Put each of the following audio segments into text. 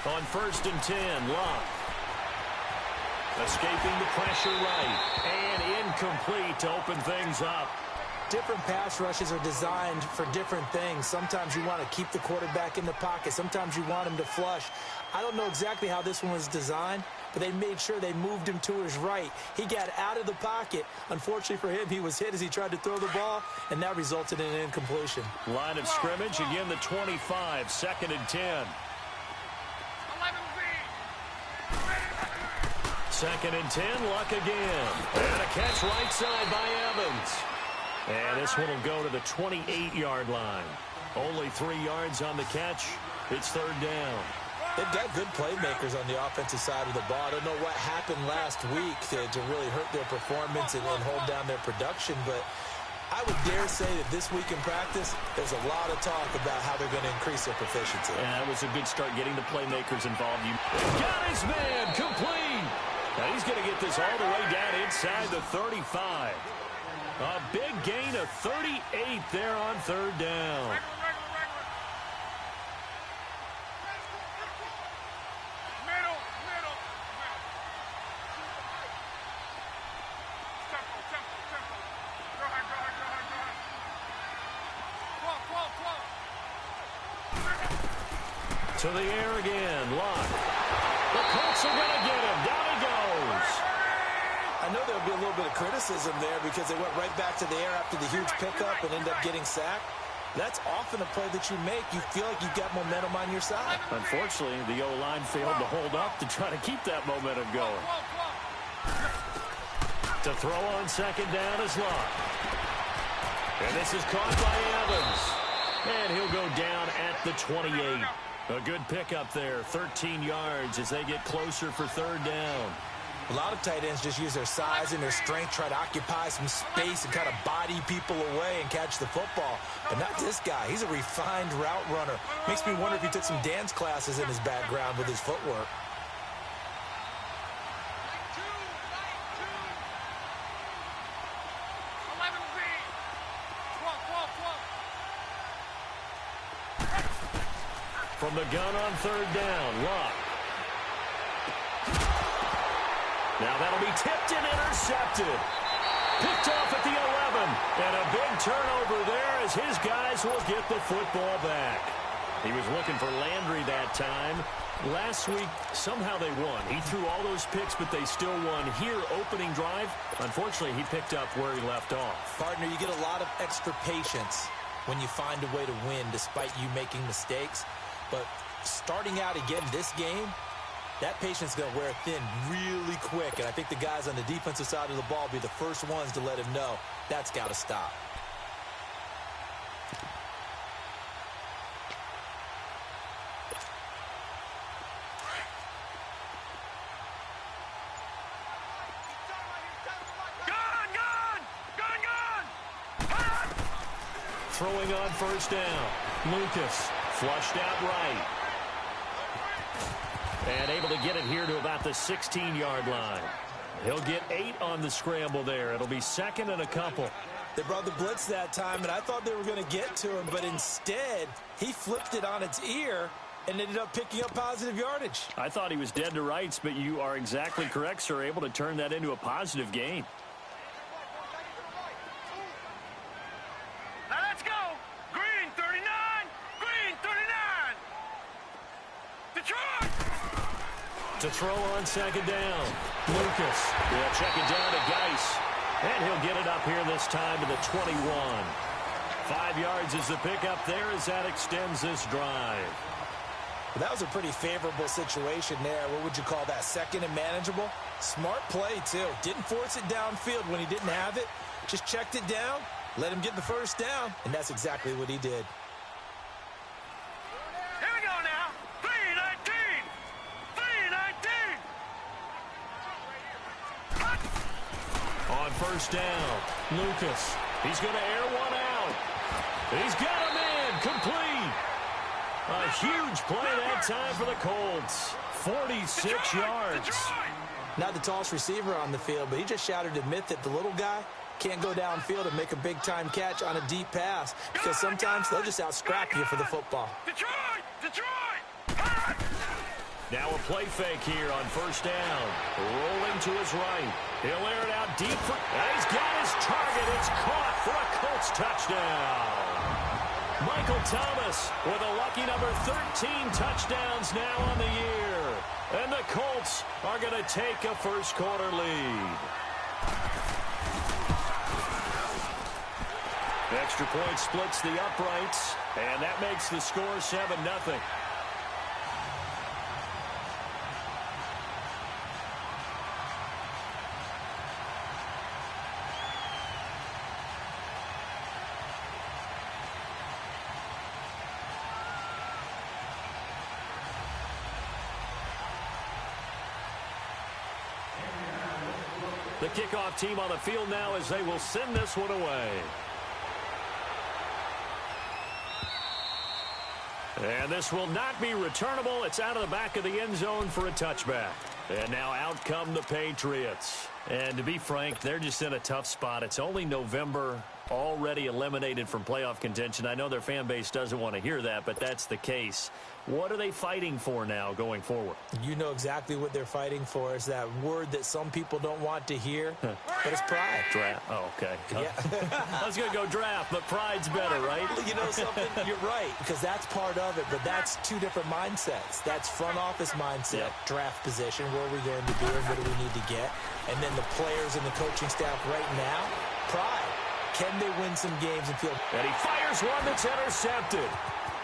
On 1st and 10, Luck. Escaping the pressure right. And incomplete to open things up. Different pass rushes are designed for different things. Sometimes you want to keep the quarterback in the pocket. Sometimes you want him to flush. I don't know exactly how this one was designed, but they made sure they moved him to his right. He got out of the pocket. Unfortunately for him, he was hit as he tried to throw the ball, and that resulted in an incompletion. Line of scrimmage, again the 25, 2nd and 10. 2nd and 10, Luck again. And a catch right side by Evans. And this one will go to the 28-yard line. Only 3 yards on the catch. It's 3rd down. They've got good playmakers on the offensive side of the ball. I don't know what happened last week to really hurt their performance and hold down their production, but I would dare say that this week in practice, there's a lot of talk about how they're going to increase their proficiency. Yeah, that was a good start getting the playmakers involved. Got his man, complete. Now he's going to get this all the way down inside the 35. A big gain of 38 there on 3rd down. To the air again, Luck. The Colts are going to get him. Down he goes. I know there'll be a little bit of criticism there because they went right back to the air after the huge pickup and ended up getting sacked. That's often a play that you make. You feel like you've got momentum on your side. Unfortunately, the O-line failed to hold up to try to keep that momentum going. To throw on 2nd down is Luck. And this is caught by Evans. And he'll go down at the 28. A good pickup there, 13 yards as they get closer for 3rd down. A lot of tight ends just use their size and their strength, try to occupy some space and kind of body people away and catch the football. But not this guy. He's a refined route runner. Makes me wonder if he took some dance classes in his background with his footwork. From the gun on 3rd down, Luck. Now that'll be tipped and intercepted. Picked off at the 11. And a big turnover there as his guys will get the football back. He was looking for Landry that time. Last week, somehow they won. He threw all those picks, but they still won. Here, opening drive, unfortunately, he picked up where he left off. Partner, you get a lot of extra patience when you find a way to win despite you making mistakes. But starting out again this game, that patience is going to wear thin really quick. And I think the guys on the defensive side of the ball will be the first ones to let him know that's got to stop. Throwing on 1st down. Lucas flushed out right. And able to get it here to about the 16-yard line. He'll get 8 on the scramble there. It'll be 2nd and a couple. They brought the blitz that time, and I thought they were going to get to him, but instead, he flipped it on its ear and ended up picking up positive yardage. I thought he was dead to rights, but you are exactly correct, sir. Able to turn that into a positive gain. Now let's go. Green 39. Green 39. Detroit. To throw on 2nd down. Lucas will check it down to Geis. And he'll get it up here this time to the 21. 5 yards is the pickup there as that extends this drive. Well, that was a pretty favorable situation there. What would you call that? 2nd and manageable? Smart play, too. Didn't force it downfield when he didn't have it. Just checked it down, let him get the 1st down, and that's exactly what he did. Here we go now. 319. 319. On 1st down, Lucas. He's going to air one out. He's got a man complete. A huge play that time for the Colts. 46 yards. Not the tallest receiver on the field, but he just shouted to admit that the little guy can't go downfield and make a big-time catch on a deep pass because sometimes they'll just out-scrap you for the football. Detroit! Detroit! Now a play fake here on first down. Rolling to his right. He'll air it out deep for... And he's got his target. It's caught for a Colts touchdown. Michael Thomas with a lucky number 13 touchdowns now on the year. And the Colts are going to take a first-quarter lead. Extra point splits the uprights, and that makes the score 7-0. The kickoff team on the field now as they will send this one away. And this will not be returnable. It's out of the back of the end zone for a touchback. And now out come the Patriots. And to be frank, they're just in a tough spot. It's only November, already eliminated from playoff contention. I know their fan base doesn't want to hear that, but that's the case. What are they fighting for now going forward? You know exactly what they're fighting for. Is that word that some people don't want to hear, but it's pride. Draft. Oh, okay. Yeah. I was going to go draft, but pride's better, right? You know something? You're right, because that's part of it, but that's two different mindsets. That's front office mindset, draft position, where are we going to be and what do we need to get? And then the players and the coaching staff right now, pride. Can they win some games and feel... And he fires one that's intercepted.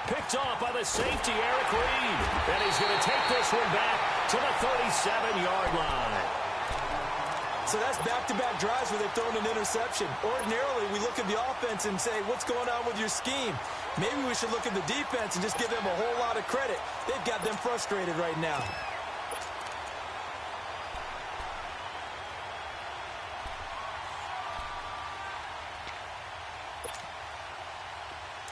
Picked off by the safety, Eric Reed. And he's going to take this one back to the 37-yard line. So that's back-to-back drives where they've thrown an interception. Ordinarily, we look at the offense and say, what's going on with your scheme? Maybe we should look at the defense and just give them a whole lot of credit. They've got them frustrated right now.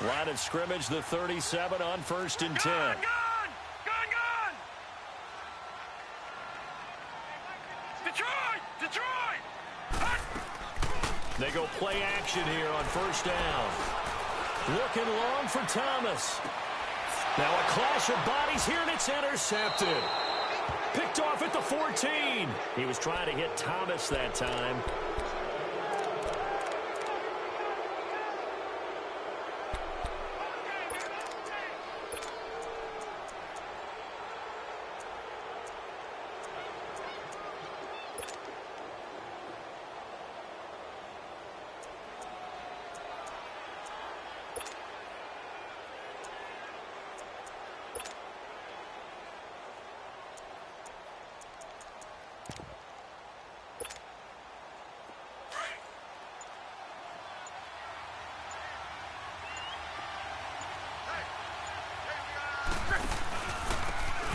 Line of scrimmage, the 37 on 1st and 10. Gun! Detroit! They go play action here on 1st down. Looking long for Thomas. Now a clash of bodies here, and it's intercepted. Picked off at the 14. He was trying to hit Thomas that time.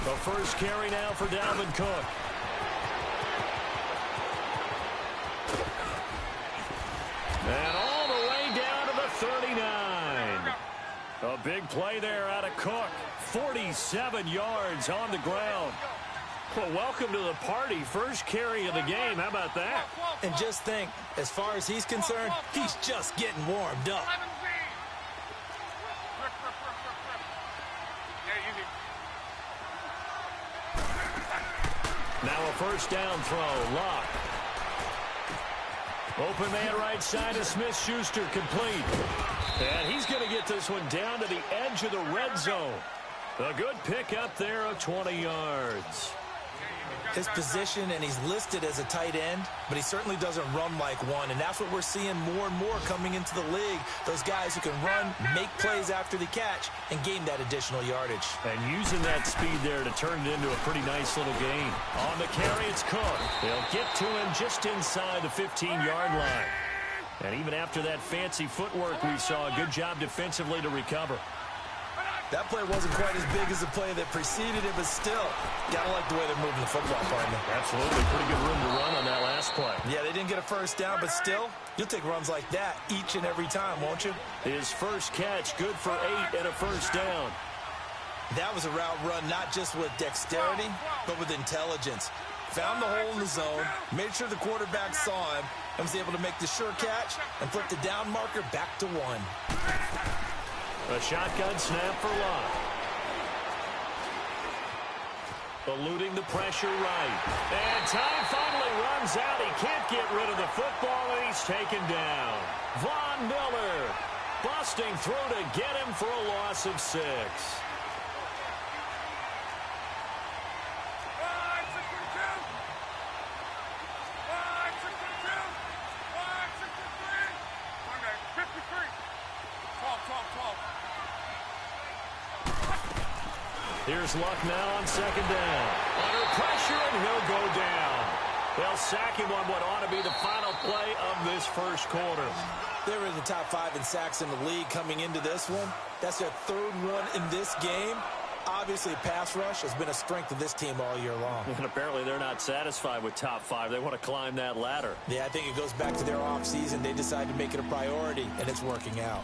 The first carry now for Dalvin Cook. And all the way down to the 39. A big play there out of Cook. 47 yards on the ground. Well, welcome to the party. First carry of the game. How about that? And just think, as far as he's concerned, he's just getting warmed up. Now a first down throw. Lock. Open man right side of Smith-Schuster complete. And he's going to get this one down to the edge of the red zone. A good pick up there of 20 yards. His position, and he's listed as a tight end, but he certainly doesn't run like one, and that's what we're seeing more and more coming into the league. Those guys who can run, make plays after the catch, and gain that additional yardage. And using that speed there to turn it into a pretty nice little gain. On the carry, it's Cook. They'll get to him just inside the 15-yard line. And even after that fancy footwork we saw, a good job defensively to recover. That play wasn't quite as big as the play that preceded it, but still, gotta like the way they're moving the football, partner. Absolutely. Pretty good room to run on that last play. Yeah, they didn't get a first down, but still, you'll take runs like that each and every time, won't you? His first catch, good for 8 and a first down. That was a route run not just with dexterity, but with intelligence. Found the hole in the zone, made sure the quarterback saw him, and was able to make the sure catch and flip the down marker back to 1. A shotgun snap for Locke. Eluding the pressure right. And time finally runs out. He can't get rid of the football, and he's taken down. Von Miller busting through to get him for a loss of 6. Here's Luck now on 2nd down. Under pressure, and he'll go down. They'll sack him on what ought to be the final play of this first quarter. They were in the top 5 in sacks in the league coming into this one. That's their 3rd one in this game. Obviously, pass rush has been a strength of this team all year long. And apparently they're not satisfied with top 5. They want to climb that ladder. Yeah, I think it goes back to their offseason. They decided to make it a priority, and it's working out.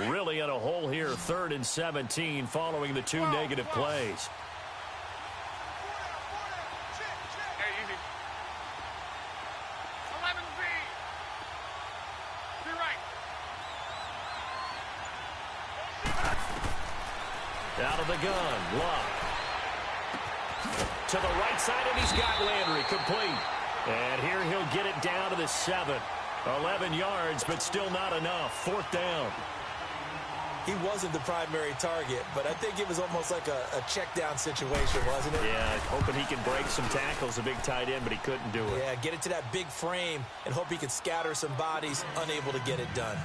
Really in a hole here, 3rd and 17, following the 2 negative plays. Hey, easy. 11B. To your right. Out of the gun, Luck. To the right side, and he's got Landry complete. And here he'll get it down to the 7. 11 yards, but still not enough. 4th down. He wasn't the primary target, but I think it was almost like a check-down situation, wasn't it? Yeah, hoping he can break some tackles, a big tight end, but he couldn't do it. Yeah, get it to that big frame and hope he could scatter some bodies, unable to get it done.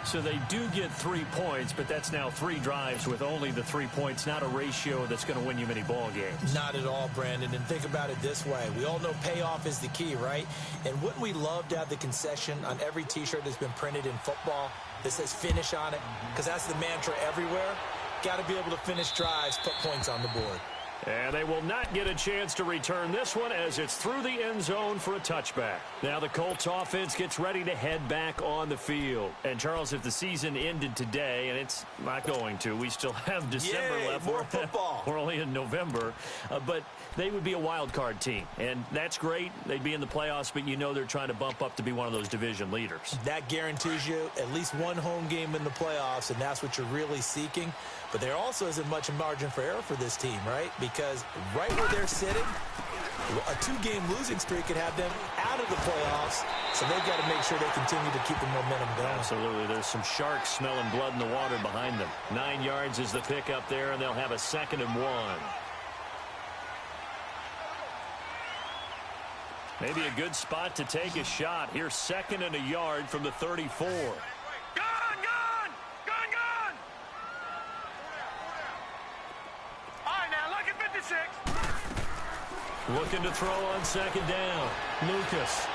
So they do get 3 points, but that's now 3 drives with only the 3 points, not a ratio that's going to win you many ball games. Not at all, Brandon, and think about it this way. We all know payoff is the key, right? And wouldn't we love to have the concession on every T-shirt that's been printed in football that says finish on it? Because that's the mantra everywhere. Got to be able to finish drives, put points on the board. And they will not get a chance to return this one as it's through the end zone for a touchback. Now the Colts offense gets ready to head back on the field. And Charles, if the season ended today, and it's not going to, we still have December left. More football. We're only in November. But they would be a wild card team. And that's great. They'd be in the playoffs, but you know they're trying to bump up to be one of those division leaders. That guarantees you at least one home game in the playoffs, and that's what you're really seeking. But there also isn't much margin for error for this team, right? Because right where they're sitting, a 2-game losing streak could have them out of the playoffs, so they've got to make sure they continue to keep the momentum going. Absolutely. There's some sharks smelling blood in the water behind them. 9 yards is the pick up there, and they'll have a 2nd and 1. Maybe a good spot to take a shot. Here's 2nd and a yard from the 34. Looking to throw on 2nd down. Lucas.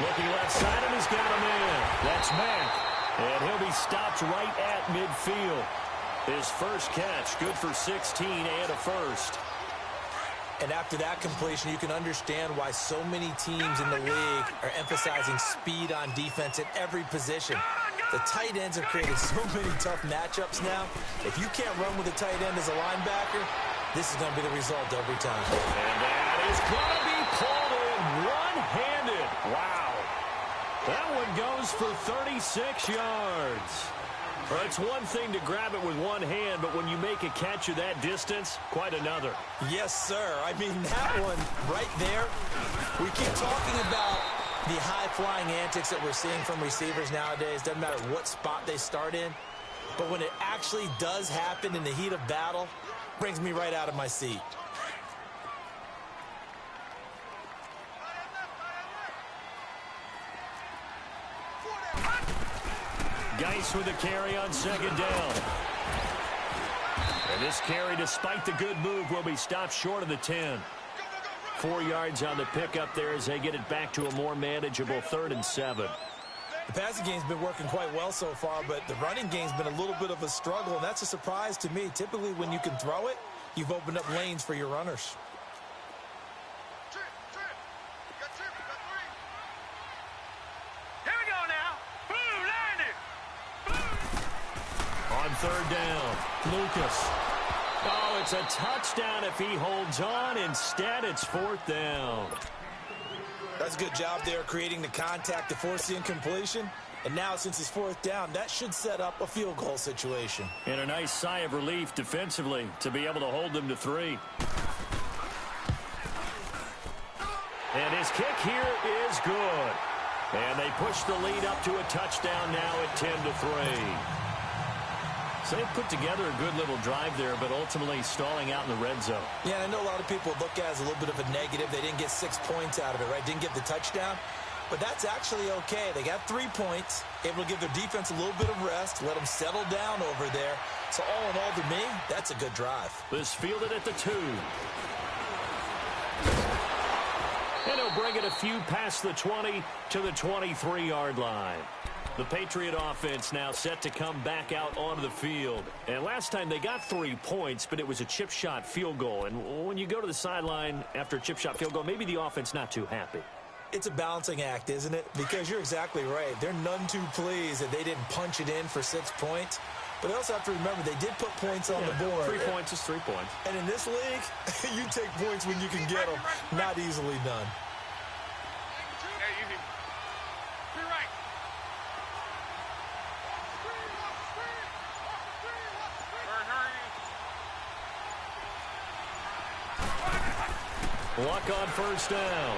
Looking left side, and he's got a man. That's Mack. And he'll be stopped right at midfield. His first catch, good for 16 and a first. And after that completion, you can understand why so many teams in the league are emphasizing speed on defense at every position. The tight ends have created so many tough matchups now. If you can't run with a tight end as a linebacker, this is going to be the result every time. And that is going to be pulled in one-handed. Wow. That one goes for 36 yards. Well, it's one thing to grab it with one hand, but when you make a catch of that distance, quite another. Yes, sir. I mean, that one right there, we keep talking about the high-flying antics that we're seeing from receivers nowadays. Doesn't matter what spot they start in. But when it actually does happen in the heat of battle, brings me right out of my seat. Geis with a carry on 2nd down. And this carry, despite the good move, will be stopped short of the 10. 4 yards on the pickup there as they get it back to a more manageable 3rd and 7. The passing game's been working quite well so far, but the running game's been a little bit of a struggle, and that's a surprise to me. Typically, when you can throw it, you've opened up lanes for your runners. Here we go now. Boom, landed. Boom. On 3rd down, Lucas. Oh, Oh, it's a touchdown if he holds on. Instead, it's fourth down. That's a good job there creating the contact to force the incompletion. And now, since it's fourth down, that should set up a field goal situation. And a nice sigh of relief defensively to be able to hold them to 3. And his kick here is good. And they push the lead up to a touchdown now at 10-3. So they put together a good little drive there, but ultimately stalling out in the red zone. Yeah, and I know a lot of people look at it as a little bit of a negative. They didn't get 6 points out of it, right? Didn't get the touchdown. But that's actually okay. They got 3 points, able to give their defense a little bit of rest, let them settle down over there. So all in all, to me, that's a good drive. This fielded at the 2. And he'll bring it a few past the 20 to the 23-yard line. The Patriot offense now set to come back out onto the field. And last time they got 3 points, but it was a chip shot field goal. And when you go to the sideline after a chip shot field goal, maybe the offense not too happy. It's a balancing act, isn't it? Because you're exactly right. They're none too pleased that they didn't punch it in for 6 points. But they also have to remember they did put points on the board. 3 points is 3 points. And in this league, you take points when you can get them. Not easily done. Luck on first down.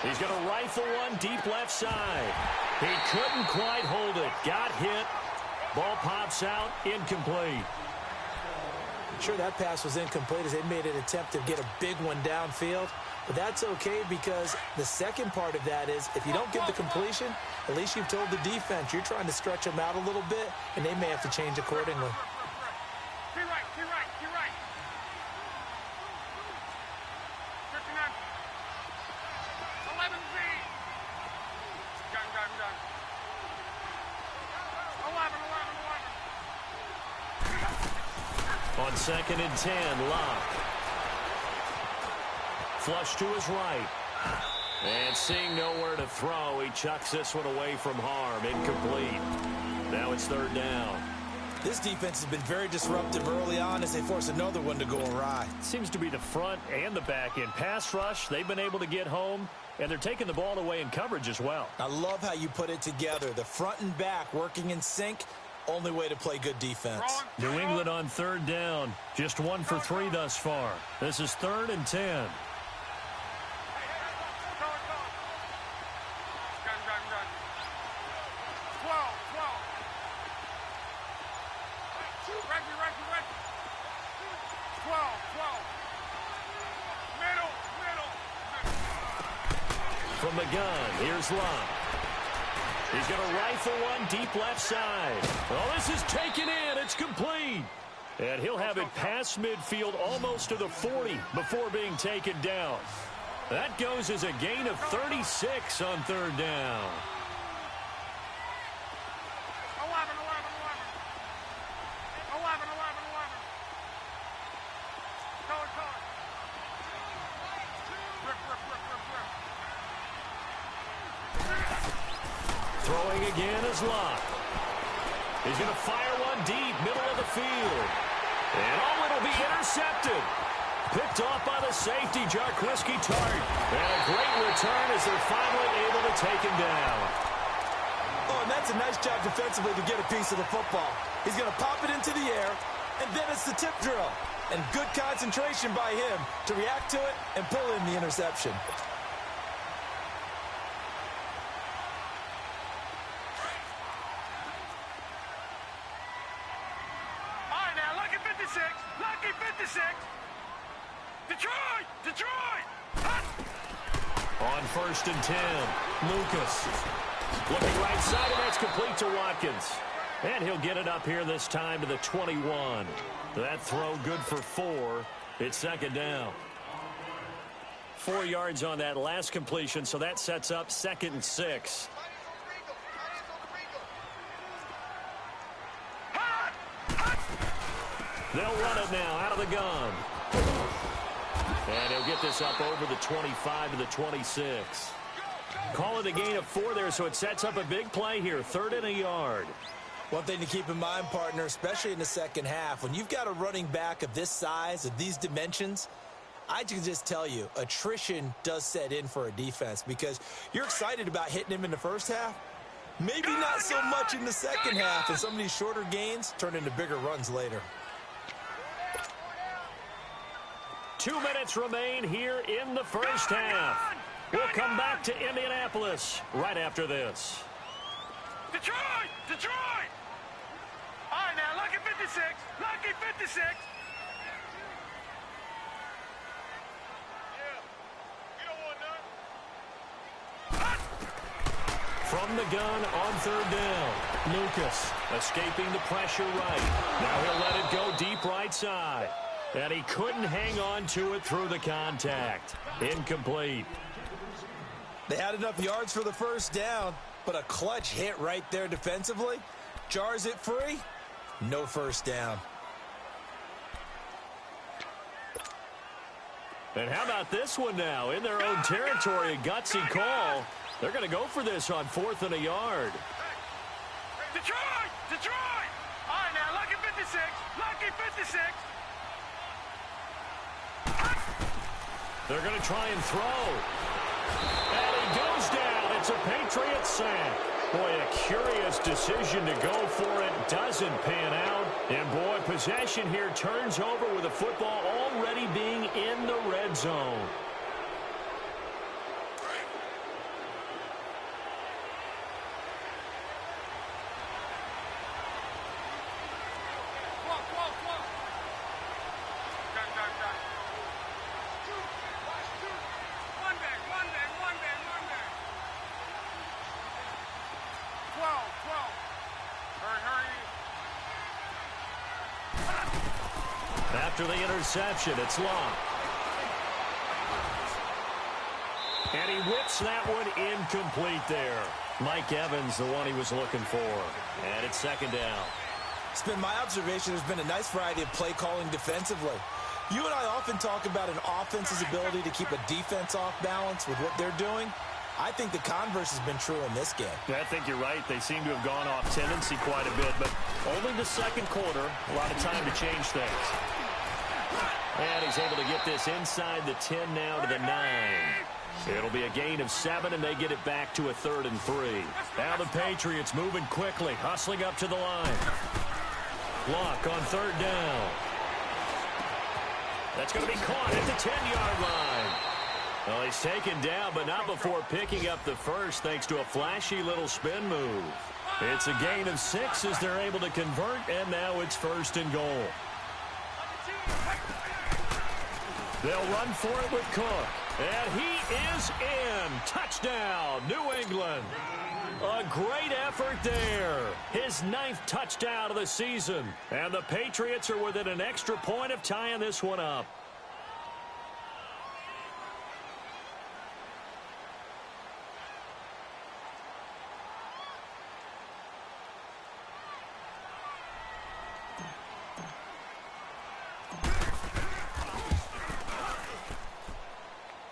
He's going to rifle one deep left side. He couldn't quite hold it. Got hit. Ball pops out. Incomplete. Sure, that pass was incomplete as they made an attempt to get a big one downfield. But that's okay because the second part of that is if you don't get the completion, at least you've told the defense you're trying to stretch them out a little bit, and they may have to change accordingly. On 2nd and 10, Locke. Flush to his right. And seeing nowhere to throw, he chucks this one away from harm. Incomplete. Now it's 3rd down. This defense has been very disruptive early on as they force another one to go awry. Seems to be the front and the back end. Pass rush, they've been able to get home, and they're taking the ball away in coverage as well. I love how you put it together. The front and back working in sync. Only way to play good defense. New England on 3rd down. Just 1 for 3 thus far. This is 3rd and 10. From the gun, here's Locke. He's going to rifle one deep left side. Oh, this is taken in. It's complete. And he'll have it past midfield almost to the 40 before being taken down. That goes as a gain of 36 on 3rd down. 11. Throwing again is Locke. He's going to fire one deep, middle of the field. And it'll be intercepted. Picked off by the safety, Jarquiski Tart. And a great return as they're finally able to take him down. Oh, and that's a nice job defensively to get a piece of the football. He's going to pop it into the air, and then it's the tip drill. And good concentration by him to react to it and pull in the interception. Lucky 56. Detroit. On 1st and 10, Lucas. Looking right side, and that's complete to Watkins. And he'll get it up here this time to the 21. That throw good for 4. It's 2nd down. 4 yards on that last completion, so that sets up 2nd and 6. They'll run it now out of the gun. And he'll get this up over the 25 to the 26. Call it a gain of 4 there, so it sets up a big play here. 3rd and a yard. One thing to keep in mind, partner, especially in the second half, when you've got a running back of this size, of these dimensions, I can just tell you, attrition does set in for a defense because you're excited about hitting him in the first half. Maybe not so much in the second half, and some of these shorter gains turn into bigger runs later. 2 minutes remain here in the first half. We'll come back to Indianapolis right after this. Detroit! Detroit! All right, now, lucky 56. Lucky 56. Yeah. You don't want none. From the gun on third down, Lucas escaping the pressure right. Now he'll let it go deep right side. And he couldn't hang on to it through the contact. Incomplete. They had enough yards for the first down, but a clutch hit right there defensively. Jars it free. No first down. And how about this one now? In their own territory, a gutsy call. They're going to go for this on 4th and a yard. Detroit! Detroit! All right, now, lucky 56. Lucky 56. They're going to try and throw. And he goes down. It's a Patriots sack. Boy, a curious decision to go for it. Doesn't pan out. And, boy, possession here turns over with the football already being in the red zone. After the interception, it's locked. And he whips that one incomplete there. Mike Evans, the one he was looking for. And it's second down. It's been my observation there's been a nice variety of play calling defensively. You and I often talk about an offense's ability to keep a defense off balance with what they're doing. I think the converse has been true in this game. Yeah, I think you're right. They seem to have gone off tendency quite a bit, but only the second quarter. A lot of time to change things. And he's able to get this inside the 10 now to the 9. It'll be a gain of 7, and they get it back to a 3rd and 3. Now the Patriots moving quickly, hustling up to the line. Lock on 3rd down. That's going to be caught at the 10-yard line. Well, he's taken down, but not before picking up the first thanks to a flashy little spin move. It's a gain of 6 as they're able to convert, and now it's 1st and goal. They'll run for it with Cook. And he is in. Touchdown, New England. A great effort there. His 9th touchdown of the season. And the Patriots are within an extra point of tying this one up.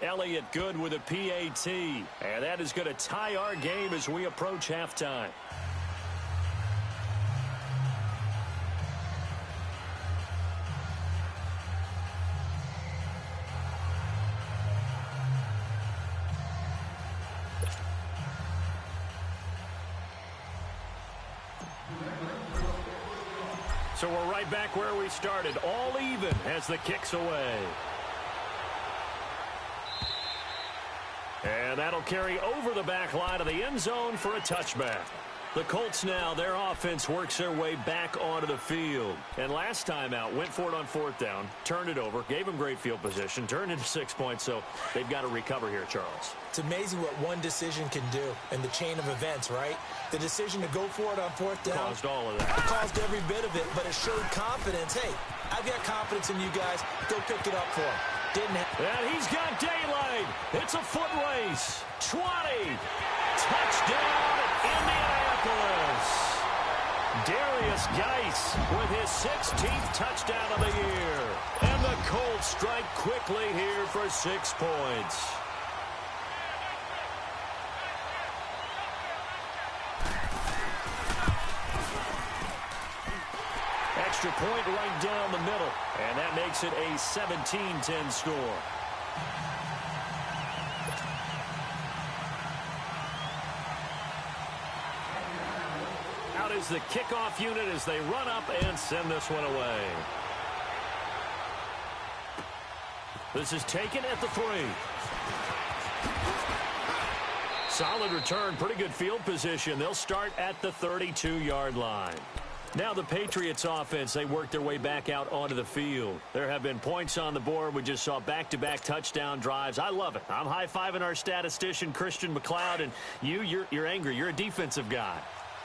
Elliott good with a PAT. And that is going to tie our game as we approach halftime. So we're right back where we started. All even as the kick's away. And that'll carry over the back line of the end zone for a touchback. The Colts now, their offense works their way back onto the field. And last time out, went for it on 4th down, turned it over, gave them great field position, turned into 6 points, so they've got to recover here, Charles. It's amazing what one decision can do in the chain of events, right? The decision to go for it on 4th down. Caused all of that. Caused every bit of it, but it showed confidence. Hey, I've got confidence in you guys. Go pick it up for him. Didn't happen. And he's got daylight. It's a foot race. 20. Touchdown, Indianapolis. Darius Geis with his 16th touchdown of the year. And the Colts strike quickly here for 6 points. point right down the middle. And that makes it a 17-10 score. Out is the kickoff unit as they run up and send this one away. This is taken at the 3. Solid return, pretty good field position. They'll start at the 32-yard line. Now the Patriots offense, they work their way back out onto the field. There have been points on the board. We just saw back-to-back touchdown drives. I love it. I'm high-fiving our statistician, Christian McLeod, and you're angry. You're a defensive guy.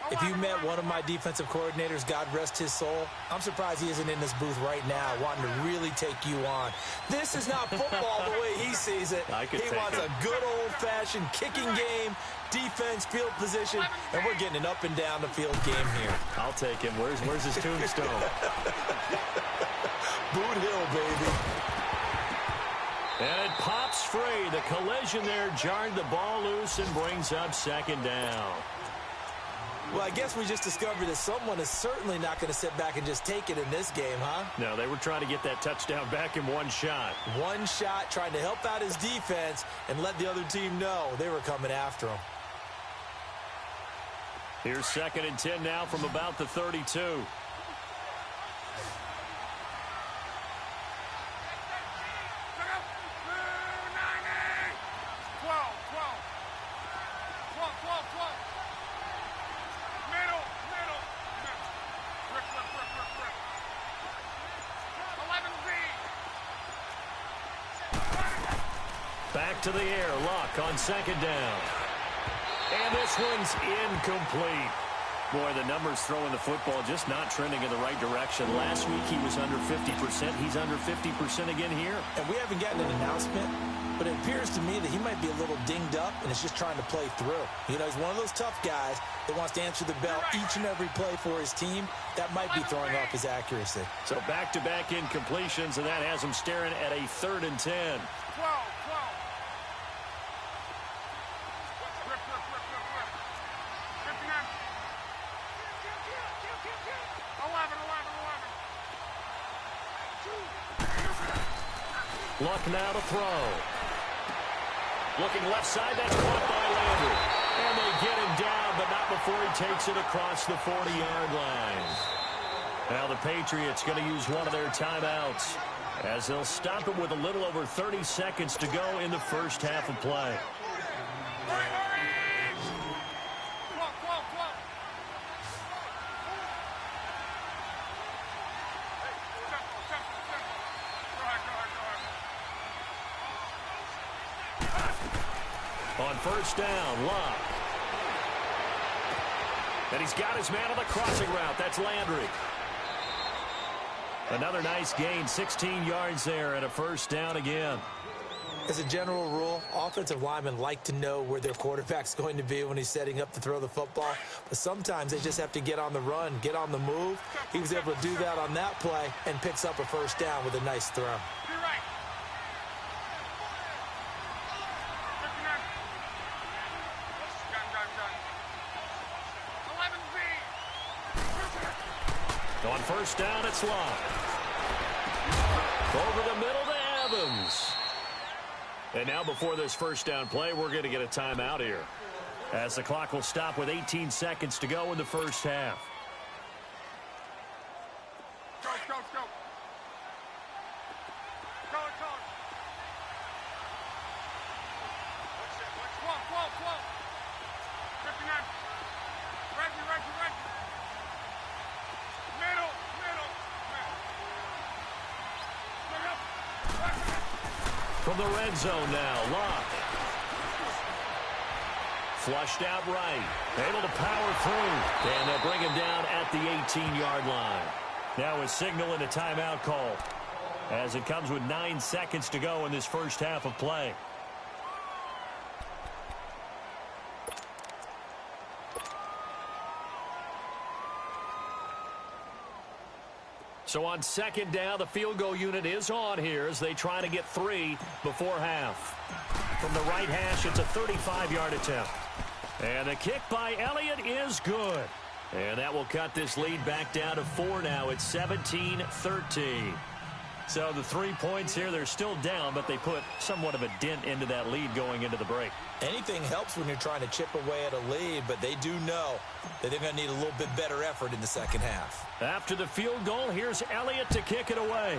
If you met one of my defensive coordinators, God rest his soul, I'm surprised he isn't in this booth right now wanting to really take you on. This is not football the way he sees it. He wants a good old-fashioned kicking game, defense, field position, and we're getting an up-and-down-the-field game here. I'll take him. Where's his tombstone? Boot Hill, baby. And it pops free. The collision there jarred the ball loose and brings up second down. Well, I guess we just discovered that someone is certainly not going to sit back and just take it in this game, huh? No, they were trying to get that touchdown back in one shot. One shot, trying to help out his defense and let the other team know they were coming after him. Here's 2nd and 10 now from about the 32. Back to the air, Luck on 2nd down. And this one's incomplete. Boy, the numbers throwing the football just not trending in the right direction. Last week he was under 50%. He's under 50% again here. And we haven't gotten an announcement, but it appears to me that he might be a little dinged up and is just trying to play through. You know, he's one of those tough guys that wants to answer the bell each and every play for his team. That might be throwing off his accuracy. So back-to-back incompletions, and that has him staring at a 3rd and 10. 12. Luck now to throw. Looking left side, that's caught by Landry. And they get him down, but not before he takes it across the 40-yard line. Now the Patriots going to use one of their timeouts as they'll stop it with a little over 30 seconds to go in the first half of play. On 1st down, Luck. And he's got his man on the crossing route. That's Landry. Another nice gain, 16 yards there, and a 1st down again. As a general rule, offensive linemen like to know where their quarterback's going to be when he's setting up to throw the football. But sometimes they just have to get on the run, get on the move. He was able to do that on that play and picks up a 1st down with a nice throw. On 1st down, it's Luck. Over the middle to Evans. And now before this 1st down play, we're going to get a timeout here, as the clock will stop with 18 seconds to go in the first half. Go. Whoa. 59. Reggie. Middle. From the red zone now, Luck. Flushed out right. Able to power through. And they'll bring him down at the 18-yard line. Now a signal and a timeout call, as it comes with 9 seconds to go in this first half of play. So on 2nd down, the field goal unit is on here as they try to get 3 before half. From the right hash, it's a 35-yard attempt. And the kick by Elliott is good. And that will cut this lead back down to 4 now. It's 17-13. So the 3 points here, they're still down, but they put somewhat of a dent into that lead going into the break. Anything helps when you're trying to chip away at a lead, but they do know that they're going to need a little bit better effort in the second half. After the field goal, here's Elliott to kick it away.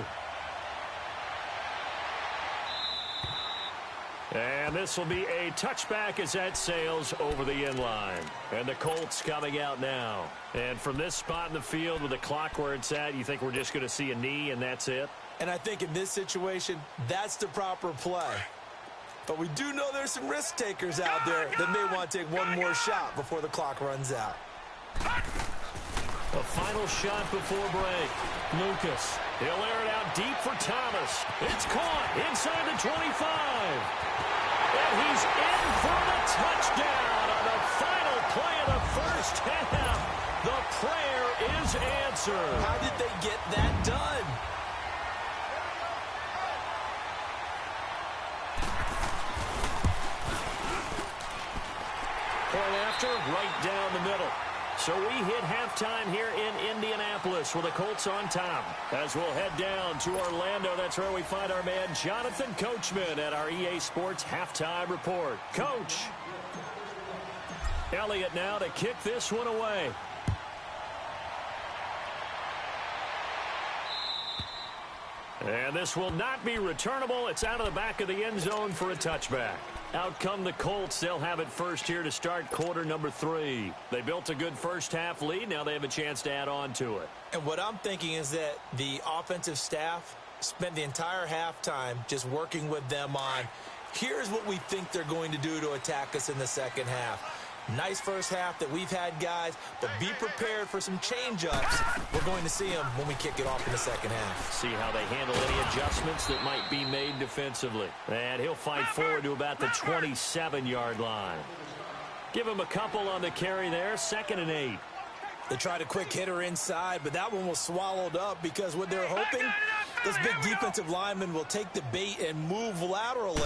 And this will be a touchback as that sails over the end line. And the Colts coming out now. And from this spot in the field with the clock where it's at, you think we're just going to see a knee and that's it? And I think in this situation, that's the proper play. But we do know there's some risk takers out there that may want to take one more shot before the clock runs out. A final shot before break. Lucas. He'll air it out deep for Thomas. It's caught inside the 25. And he's in for the touchdown on the final play of the first half. The prayer is answered. How did they get that done? Point after, right down the middle. So we hit halftime here in Indianapolis with the Colts on top. As we'll head down to Orlando, that's where we find our man Jonathan Coachman at our EA Sports Halftime Report. Coach. Elliott now to kick this one away. And this will not be returnable. It's out of the back of the end zone for a touchback. Out come the Colts. They'll have it first here to start quarter number 3. They built a good first half lead. Now they have a chance to add on to it. And what I'm thinking is that the offensive staff spent the entire halftime just working with them on, here's what we think they're going to do to attack us in the second half. Nice first half that we've had, guys, but be prepared for some change-ups. We're going to see them when we kick it off in the second half. See how they handle any adjustments that might be made defensively. And he'll fight forward to about the 27-yard line. Give him a couple on the carry there, 2nd and 8. They tried a quick hitter inside, but that one was swallowed up because what they're hoping, those big defensive linemen will take the bait and move laterally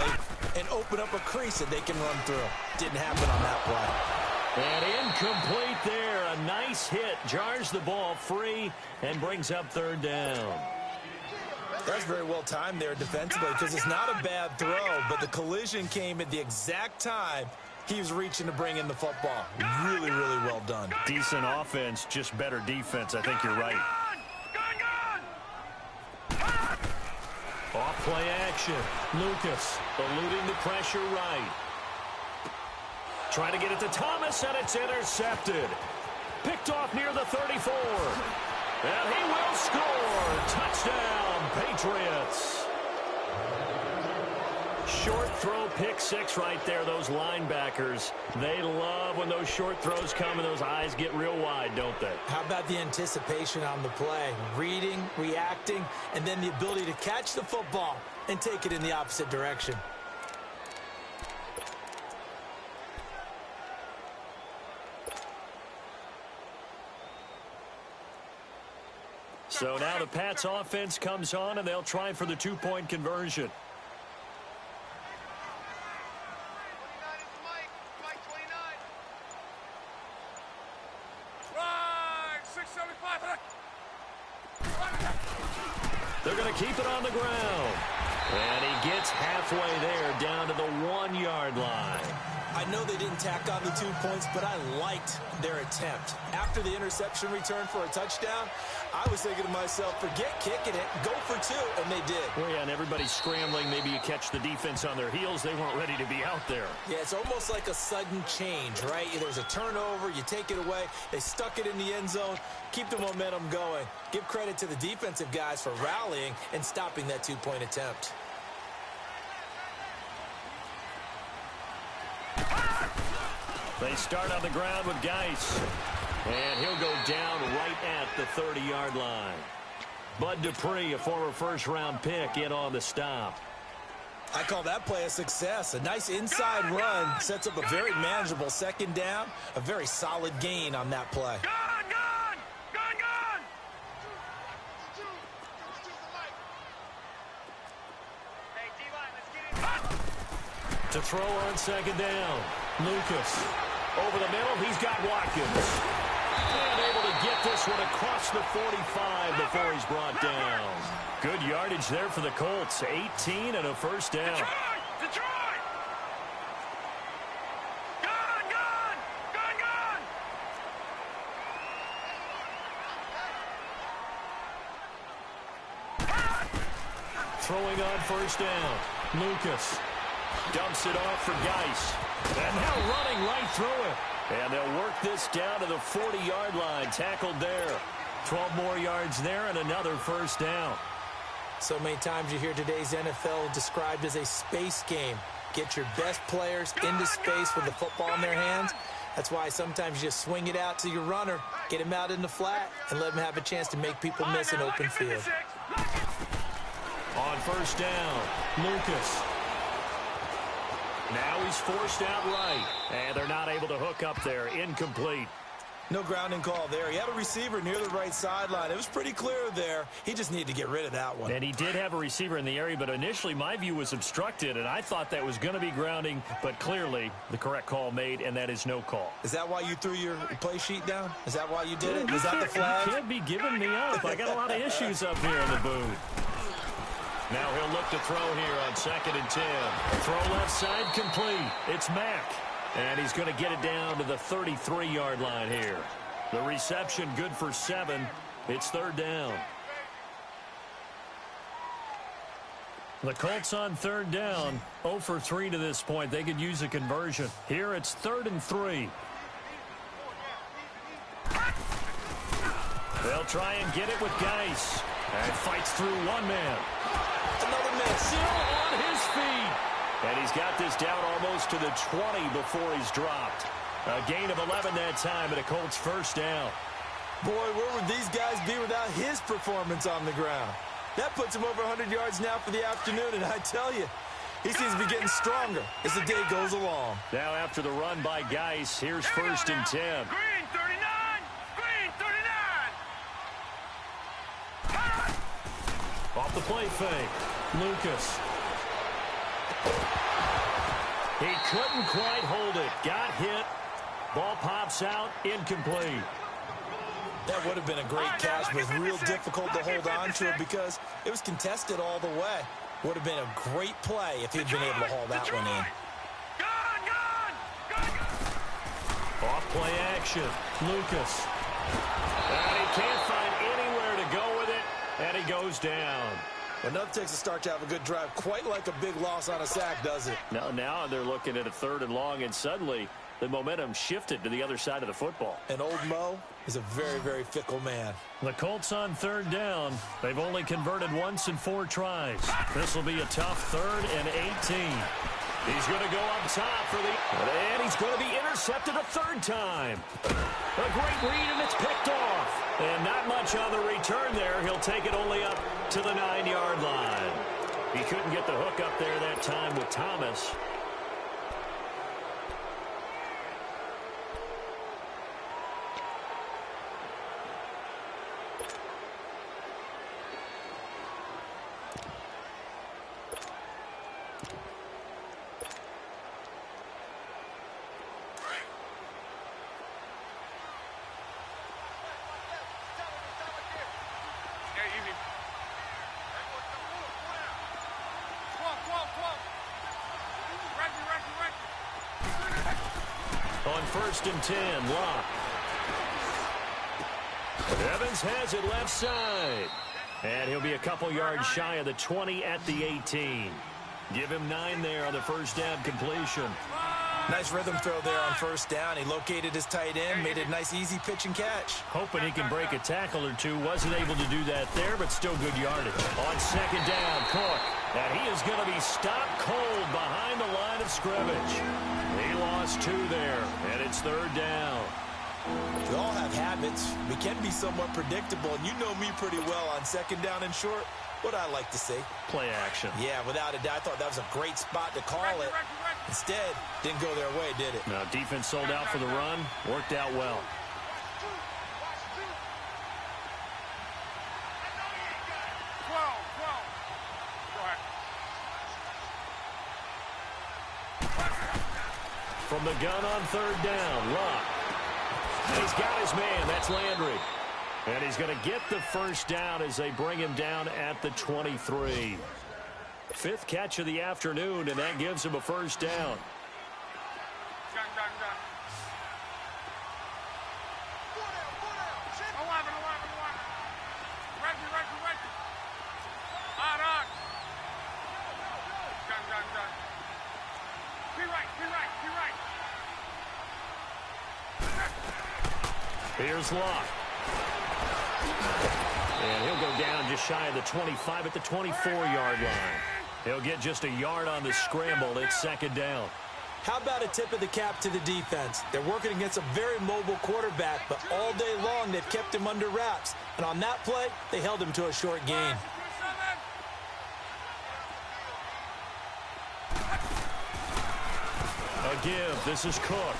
and open up a crease that they can run through. Didn't happen on that play. And incomplete there. A nice hit. Jars the ball free and brings up 3rd down. That's very well timed there defensively because it's not a bad throw, but the collision came at the exact time he was reaching to bring in the football. Really, really well done. Decent offense, just better defense. I think you're right. Off play action. Lucas eluding the pressure right. Trying to get it to Thomas, and it's intercepted. Picked off near the 34. And he will score. Touchdown, Patriots. Short throw, pick 6 right there. Those linebackers, they love when those short throws come and those eyes get real wide, don't they? How about the anticipation on the play? Reading, reacting, and then the ability to catch the football and take it in the opposite direction. So now the Pats offense comes on, and they'll try for the 2-point conversion. They're going to keep it on the ground. And he gets halfway there down to the 1-yard line. I know they didn't tack on the 2 points, but I liked their attempt. After the interception return for a touchdown, I was thinking to myself, forget kicking it, go for 2, and they did. Well, yeah, and everybody's scrambling. Maybe you catch the defense on their heels. They weren't ready to be out there. Yeah, it's almost like a sudden change, right? There's a turnover, you take it away, they stuck it in the end zone, keep the momentum going. Give credit to the defensive guys for rallying and stopping that 2-point attempt. They start on the ground with Geis. And he'll go down right at the 30-yard line. Bud Dupree, a former first-round pick, in on the stop. I call that play a success. A nice inside run sets up a very manageable 2nd down. A very solid gain on that play. To throw on 2nd down. Lucas. Over the middle, he's got Watkins. And get this one across the 45 before he's brought down. Good yardage there for the Colts. 18 and a first down. Detroit! Gun! Gun! Gun! Gun! Throwing on first down. Lucas dumps it off for Geis. And now running right through it. And they'll work this down to the 40-yard line. Tackled there. 12 more yards there and another first down. So many times you hear today's NFL described as a space game. Get your best players into space with the football in their hands. That's why sometimes you just swing it out to your runner, get him out in the flat, and let him have a chance to make people miss an open field. On first down, Lucas. Now he's forced out right. And they're not able to hook up there. Incomplete. No grounding call there. He had a receiver near the right sideline. It was pretty clear there. He just needed to get rid of that one. And he did have a receiver in the area, but initially my view was obstructed, and I thought that was going to be grounding, but clearly the correct call made, and that is no call. Is that why you threw your play sheet down? Is that why you did it? Is that the flag? You can't be giving me up. I got a lot of issues up here in the booth. Now he'll look to throw here on 2nd and 10. Throw left side complete. It's Mack. And he's going to get it down to the 33-yard line here. The reception good for 7. It's 3rd down. The Colts on 3rd down. 0 for 3 to this point. They could use a conversion. Here it's 3rd and 3. They'll try and get it with Geis. And fights through one man. Another miss. Still on his feet. And he's got this down almost to the 20 before he's dropped. A gain of 11 that time and a Colts first down. Boy, where would these guys be without his performance on the ground? That puts him over 100 yards now for the afternoon, and I tell you, he seems to be getting stronger as the day goes along. Now after the run by Geis, here's 1st and 10. Green 39! Green 39! Off the play fake. Lucas. He couldn't quite hold it. Got hit. Ball pops out. Incomplete. That would have been a great catch, but it's real difficult to hold on to it because it was contested all the way. Would have been a great play if he'd been able to haul that one in. Off play action. Lucas. And he can't find anywhere to go with it, and he goes down. Enough takes a start to have a good drive, quite like a big loss on a sack, does it? Now they're looking at a 3rd and long, and suddenly the momentum shifted to the other side of the football. And old Mo is a very, very fickle man. The Colts on 3rd down. They've only converted once in 4 tries. This will be a tough 3rd and 18. He's going to go up top for the... And he's going to be intercepted a 3rd time. A great read, and it's picked off. And not much on the return there. He'll take it only up to the 9-yard line. He couldn't get the hook up there that time with Thomas. On 1st and 10, Locke. Evans has it left side. And he'll be a couple yards shy of the 20 at the 18. Give him 9 there on the first down completion. Nice rhythm throw there on 1st down. He located his tight end, made it a nice, easy pitch and catch. Hoping he can break a tackle or two. Wasn't able to do that there, but still good yardage. On 2nd down, Cook. And he is going to be stopped cold behind the line of scrimmage. He lost 2 there, and it's 3rd down. We all have habits. We can be somewhat predictable, and you know me pretty well on 2nd down and short. What I like to see. Play action. Yeah, without a doubt. I thought that was a great spot to call it. Instead, didn't go their way, did it? Now, defense sold out for the run. Worked out well. From the gun on 3rd down, Locke. And he's got his man. That's Landry. And he's going to get the first down as they bring him down at the 23. Fifth catch of the afternoon, and that gives him a first down. Here's Locke. And he'll go down just shy of the 25 at the 24-yard line. He'll get just a yard on the scramble. It's second down. How about a tip of the cap to the defense? They're working against a very mobile quarterback, but all day long they've kept him under wraps. And on that play, they held him to a short gain. A give. This is Cook.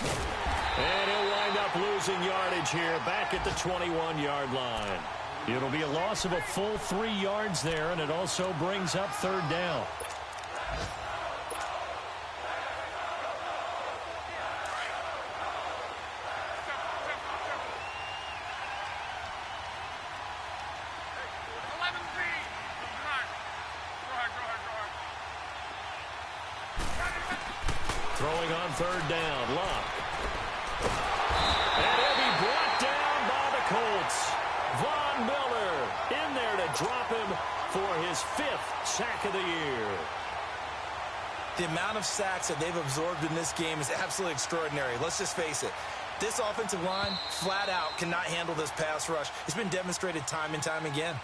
And he'll wind up losing yardage here back at the 21-yard line. It'll be a loss of a full 3 yards there, and it also brings up third down. Throwing on third down, Locke. And he'll be brought down by the Colts. Von Miller in there to drop him for his 5th sack of the year. The amount of sacks that they've absorbed in this game is absolutely extraordinary. Let's just face it. This offensive line, flat out, cannot handle this pass rush. It's been demonstrated time and time again.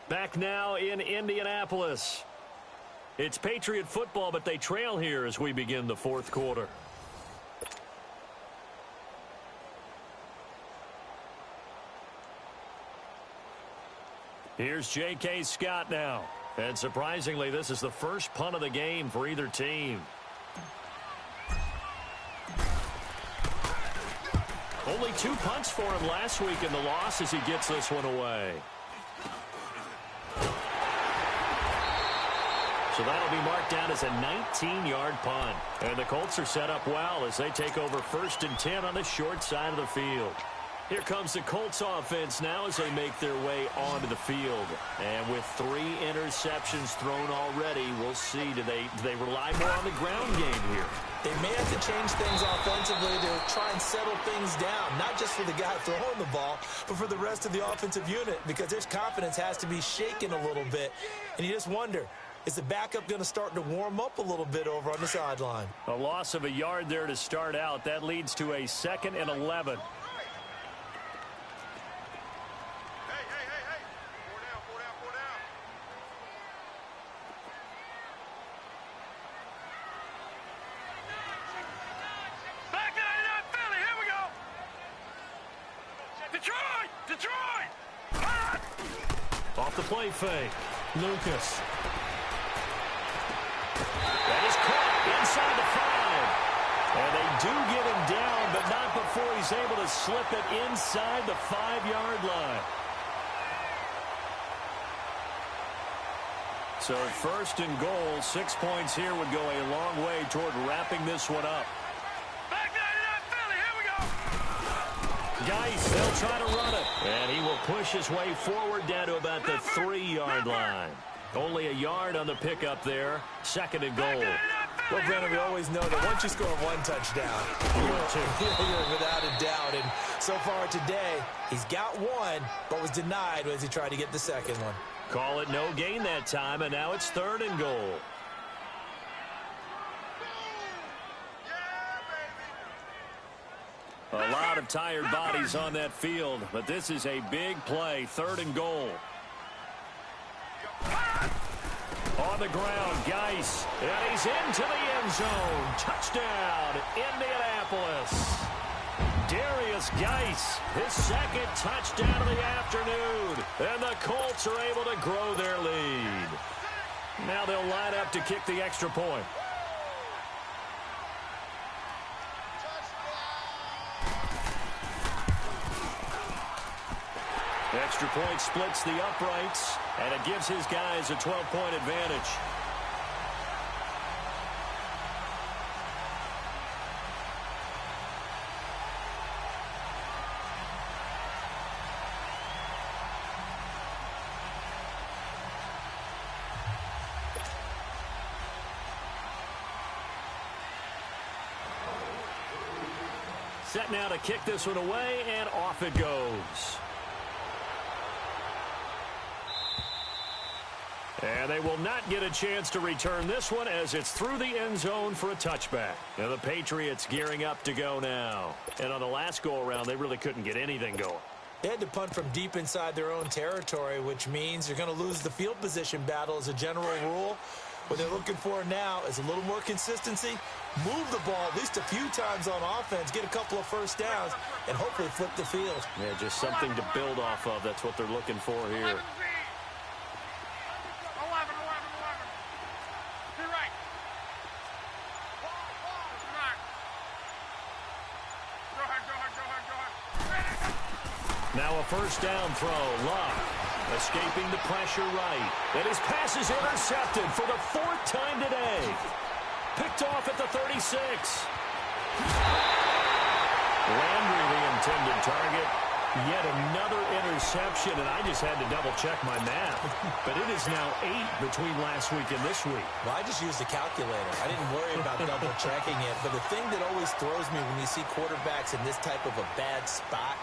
Back now in Indianapolis. It's Patriot football, but they trail here as we begin the fourth quarter. Here's J.K. Scott now. And surprisingly, this is the first punt of the game for either team. Only 2 punts for him last week in the loss as he gets this one away. So that'll be marked down as a 19-yard punt. And the Colts are set up well as they take over 1st and 10 on the short side of the field. Here comes the Colts offense now as they make their way onto the field. And with 3 interceptions thrown already, we'll see, do they rely more on the ground game here? They may have to change things offensively to try and settle things down, not just for the guy throwing the ball, but for the rest of the offensive unit, because their confidence has to be shaken a little bit. And you just wonder, is the backup going to start to warm up a little bit over on the sideline? A loss of a yard there to start out. That leads to a 2nd and 11. Off the play fake. Lucas. That is caught inside the 5. And they do get him down, but not before he's able to slip it inside the 5-yard line. So 1st and goal, 6 points here would go a long way toward wrapping this one up. Geis, they'll try to run it. And he will push his way forward down to about the 3-yard line. Only a yard on the pickup there. 2nd and goal. Well, Brandon, we always know that once you score 1 touchdown, you're without a doubt. And so far today, he's got 1, but was denied as he tried to get the 2nd one. Call it no gain that time, and now it's 3rd and goal. A lot of tired bodies on that field, but this is a big play. 3rd and goal. On the ground, Geis, and he's into the end zone. Touchdown, Indianapolis. Darius Geis, his 2nd touchdown of the afternoon, and the Colts are able to grow their lead. Now they'll line up to kick the extra point. Extra point splits the uprights, and it gives his guys a 12-point advantage. set now to kick this one away, and off it goes. And they will not get a chance to return this one as it's through the end zone for a touchback. Now the Patriots gearing up to go now. And on the last go-around, they really couldn't get anything going. They had to punt from deep inside their own territory, which means you're going to lose the field position battle as a general rule. What they're looking for now is a little more consistency, move the ball at least a few times on offense, get a couple of first downs, and hopefully flip the field. Yeah, just something to build off of. That's what they're looking for here. Now a first down throw. Luck escaping the pressure right. And his pass is intercepted for the 4th time today. Picked off at the 36. Landry the intended target. Yet another interception, and I just had to double-check my math. But it is now 8 between last week and this week. Well, I just used a calculator. I didn't worry about double-checking it. But the thing that always throws me when you see quarterbacks in this type of a bad spot,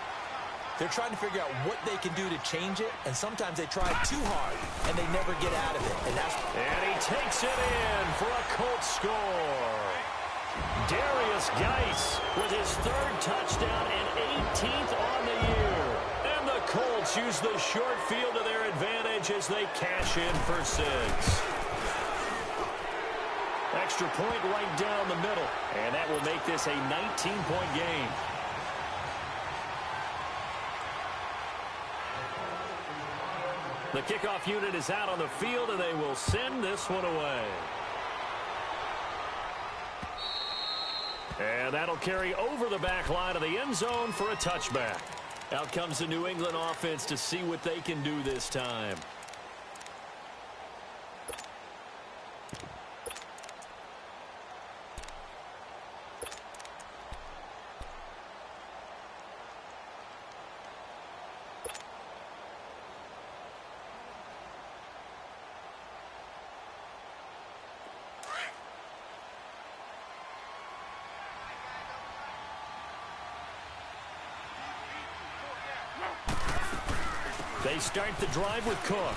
they're trying to figure out what they can do to change it, and sometimes they try too hard, and they never get out of it. And he takes it in for a Colts score. Darius Geis with his 3rd touchdown and 18th on the year. And the Colts use the short field to their advantage as they cash in for 6. Extra point right down the middle, and that will make this a 19-point game. The kickoff unit is out on the field, and they will send this one away. And that'll carry over the back line of the end zone for a touchback. Out comes the New England offense to see what they can do this time. They start the drive with Cook.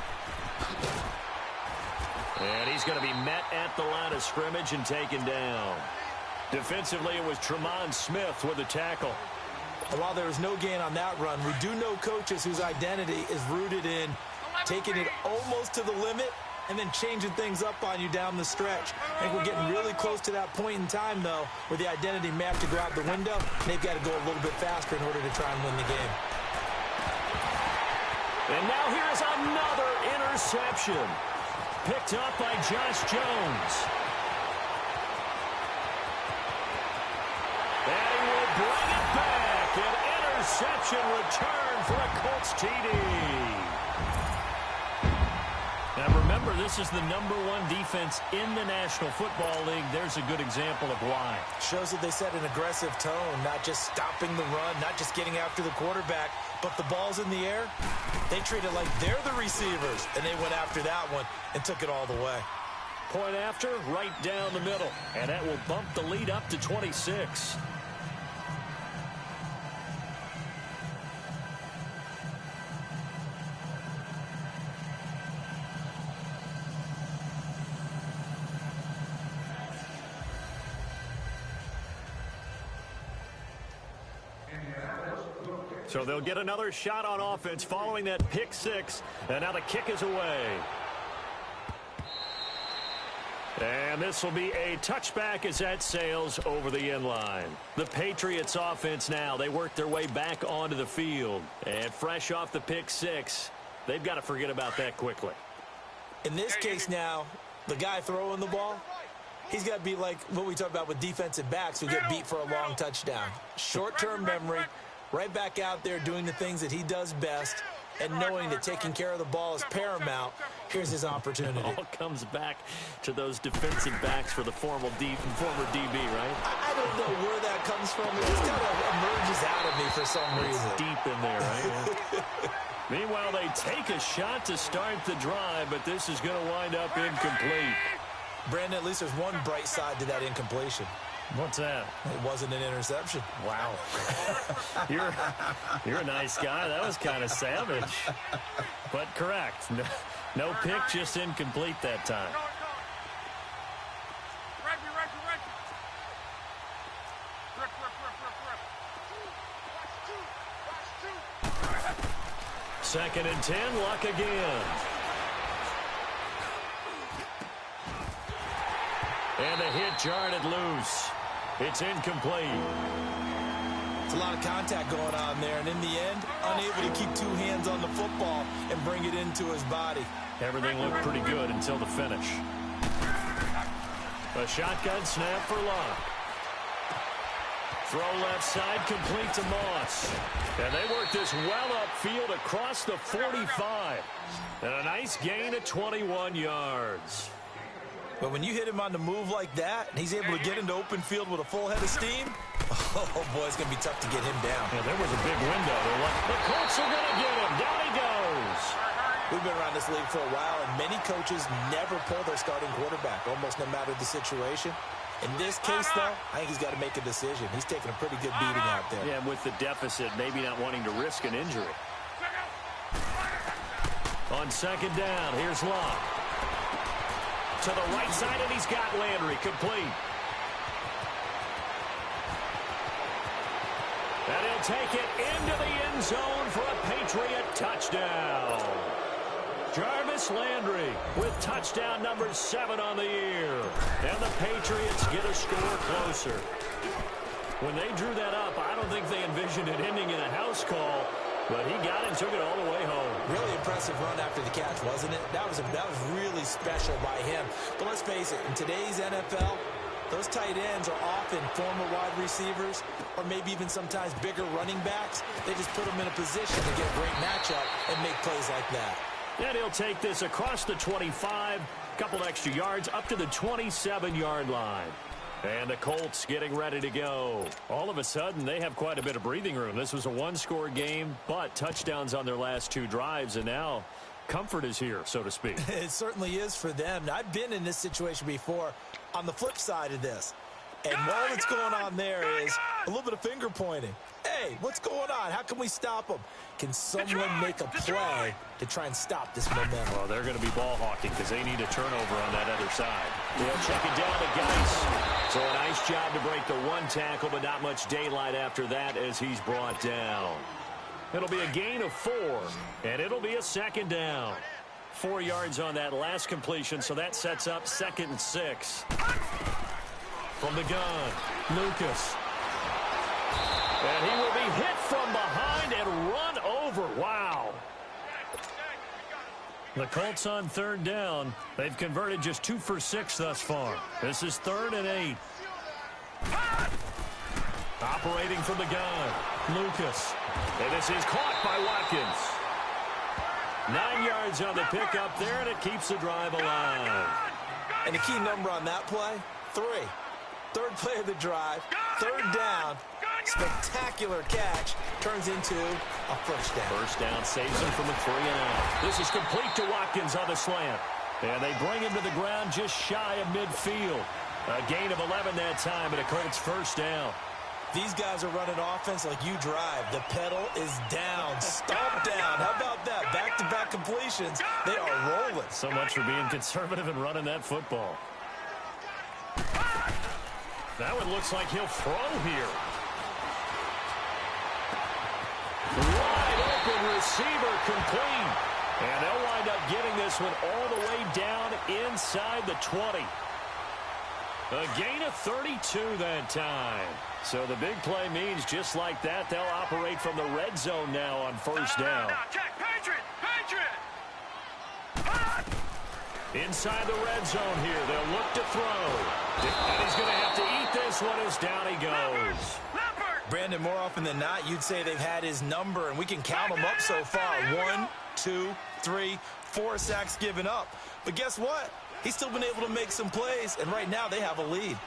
And he's going to be met at the line of scrimmage and taken down. Defensively, it was Tremont Smith with a tackle. And while there was no gain on that run, we do know coaches whose identity is rooted in taking it almost to the limit and then changing things up on you down the stretch. I think we're getting really close to that point in time, though, where the identity may have to go out the window. They've got to go a little bit faster in order to try and win the game. And now here's another interception. Picked up by Josh Jones. And he will bring it back. An interception return for a Colts TD. Now remember, this is the #1 defense in the National Football League. There's a good example of why. Shows that they set an aggressive tone, not just stopping the run, not just getting after the quarterback, but the ball's in the air. They treat it like they're the receivers, and they went after that one and took it all the way. Point after, right down the middle, and that will bump the lead up to 26. So they'll get another shot on offense following that pick 6. And now the kick is away. And this will be a touchback as that sails over the end line. The Patriots offense now, they work their way back onto the field. And fresh off the pick 6, they've got to forget about that quickly. In this case now, the guy throwing the ball, he's got to be like what we talk about with defensive backs who get beat for a long touchdown. Short-term memory. Right back out there doing the things that he does best and knowing that taking care of the ball is paramount. Here's his opportunity. It all comes back to those defensive backs for the former DB, right? I don't know where that comes from. It just kind of emerges out of me for some reason. It's deep in there, right? Meanwhile, they take a shot to start the drive, but this is going to wind up incomplete. Brandon, at least there's one bright side to that incompletion. What's that? It wasn't an interception. Wow. You're a nice guy. That was kind of savage. But correct. No pick, just incomplete that time. Second and 10, Luck again. And the hit jarred it loose. It's incomplete. It's a lot of contact going on there, and in the end, unable to keep two hands on the football and bring it into his body. Everything looked pretty good until the finish. A shotgun snap for Luck. Throw left side, complete to Moss. And they work this well upfield across the 45. And a nice gain of 21 yards. But when you hit him on the move like that, and he's able to get into open field with a full head of steam, oh, boy, it's going to be tough to get him down. Yeah, there was a big window. The Colts are going to get him. Down he goes. We've been around this league for a while, and many coaches never pull their starting quarterback, almost no matter the situation. In this case, though, I think he's got to make a decision. He's taking a pretty good beating out there. Yeah, and with the deficit, maybe not wanting to risk an injury. On second down, here's Luck. To the right side, and he's got Landry complete. And he'll take it into the end zone for a Patriot touchdown. Jarvis Landry with touchdown number 7 on the year. And the Patriots get a score closer. When they drew that up, I don't think they envisioned it ending in a house call. But he got it and took it all the way home. Really impressive run after the catch, wasn't it? That was really special by him. But let's face it, in today's NFL, those tight ends are often former wide receivers or maybe even sometimes bigger running backs. They just put them in a position to get a great matchup and make plays like that. And he'll take this across the 25, couple extra yards up to the 27-yard line. And the Colts getting ready to go. All of a sudden, they have quite a bit of breathing room. This was a one-score game, but touchdowns on their last 2 drives, and now comfort is here, so to speak. It certainly is for them. I've been in this situation before on the flip side of this. And all that's going on there is a little bit of finger pointing. Hey, what's going on? How can we stop them? Can someone make a play to try and stop this momentum? Well, they're going to be ball hawking because they need a turnover on that other side. They'll check it down to Geis. So a nice job to break the 1 tackle, but not much daylight after that as he's brought down. It'll be a gain of 4, and it'll be a second down. 4 yards on that last completion, so that sets up 2nd and 6. From the gun, Lucas. And he will be hit from behind and run over. Wow. The Colts on 3rd down. They've converted just 2 for 6 thus far. This is 3rd and 8. Operating from the gun, Lucas. And this is caught by Watkins. 9 yards on the pickup there, and it keeps the drive alive. And the key number on that play, 3. 3rd play of the drive, 3rd down, spectacular catch, turns into a first down. First down saves him from a 3 and out. This is complete to Watkins on the slant. And they bring him to the ground just shy of midfield. A gain of 11 that time, and a Colts first down. These guys are running offense like you drive. The pedal is down, stomp down. How about that? Back-to-back completions. They are rolling. So much for being conservative and running that football. That one looks like he'll throw here. Wide open receiver complete. And they'll wind up getting this one all the way down inside the 20. A gain of 32 that time. So the big play means just like that, they'll operate from the red zone now on first down. Inside the red zone here, they'll look to throw. And he's going to have to eat this one as down he goes. Brandon, more often than not, you'd say they've had his number, and we can count them up so far. 1, 2, 3, 4 sacks given up. But guess what? He's still been able to make some plays, and right now they have a lead.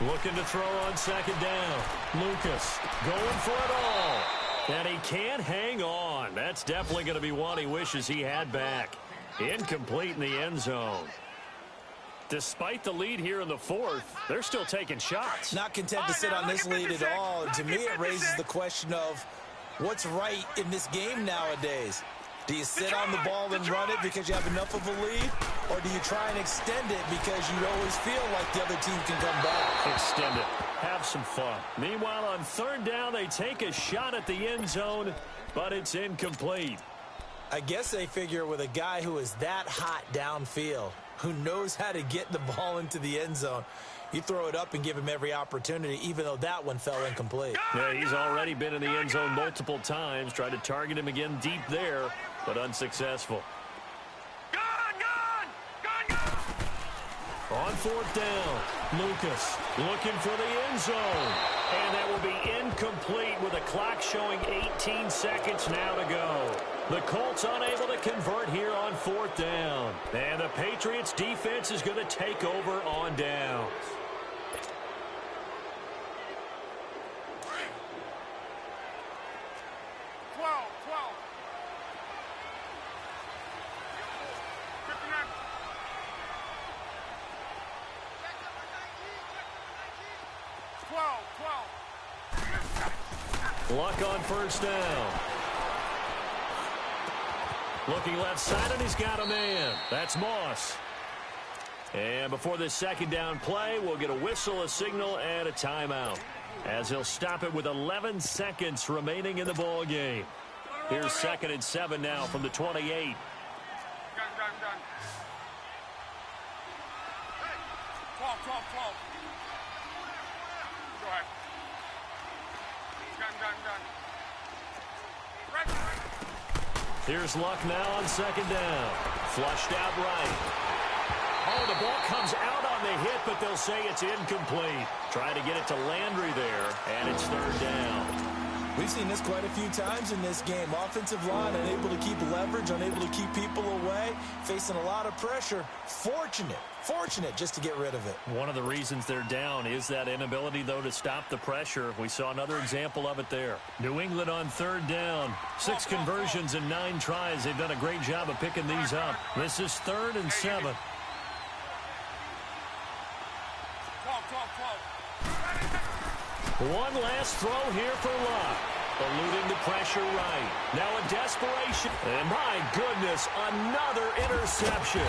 Looking to throw on second down. Lucas going for it all. And he can't hang on. That's definitely going to be one he wishes he had back. Incomplete in the end zone. Despite the lead here in the fourth, they're still taking shots. Not content to sit on this lead at all. To me, it raises the question of what's right in this game nowadays. Do you sit on the ball and run it because you have enough of a lead? Or do you try and extend it because you always feel like the other team can come back? Extend it. Have some fun. Meanwhile, on third down, they take a shot at the end zone, but it's incomplete. I guess they figure with a guy who is that hot downfield, who knows how to get the ball into the end zone, you throw it up and give him every opportunity, even though that one fell incomplete. Yeah, he's already been in the end zone multiple times. Tried to target him again deep there, but unsuccessful. On fourth down, Lucas looking for the end zone. And that will be incomplete with the clock showing 18 seconds now to go. The Colts unable to convert here on fourth down. And the Patriots defense is going to take over on downs. Luck on first down. Looking left side, and he's got a man. That's Moss. And before this second down play, we'll get a whistle, a signal, and a timeout, as he'll stop it with 11 seconds remaining in the ball game. Here's 2nd and 7 now from the 28. Done. Hey, 12. Go ahead. Done. Right. Here's Luck now on second down. Flushed out right. Oh, the ball comes out on the hit, but they'll say it's incomplete. Trying to get it to Landry there, and it's third down. We've seen this quite a few times in this game. Offensive line unable to keep leverage, unable to keep people away, facing a lot of pressure. Fortunate just to get rid of it. One of the reasons they're down is that inability, though, to stop the pressure. We saw another example of it there. New England on third down. 6 conversions and 9 tries. They've done a great job of picking these up. This is 3rd and 7. 12. One last throw here for Luck. Eluding the pressure right. Now in desperation. And my goodness, another interception.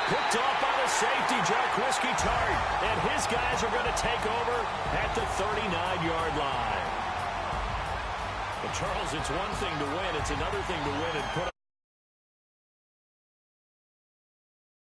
Picked off by the safety, Jarquiski Tart. And his guys are going to take over at the 39-yard line. Well, Charles, it's one thing to win. It's another thing to win and put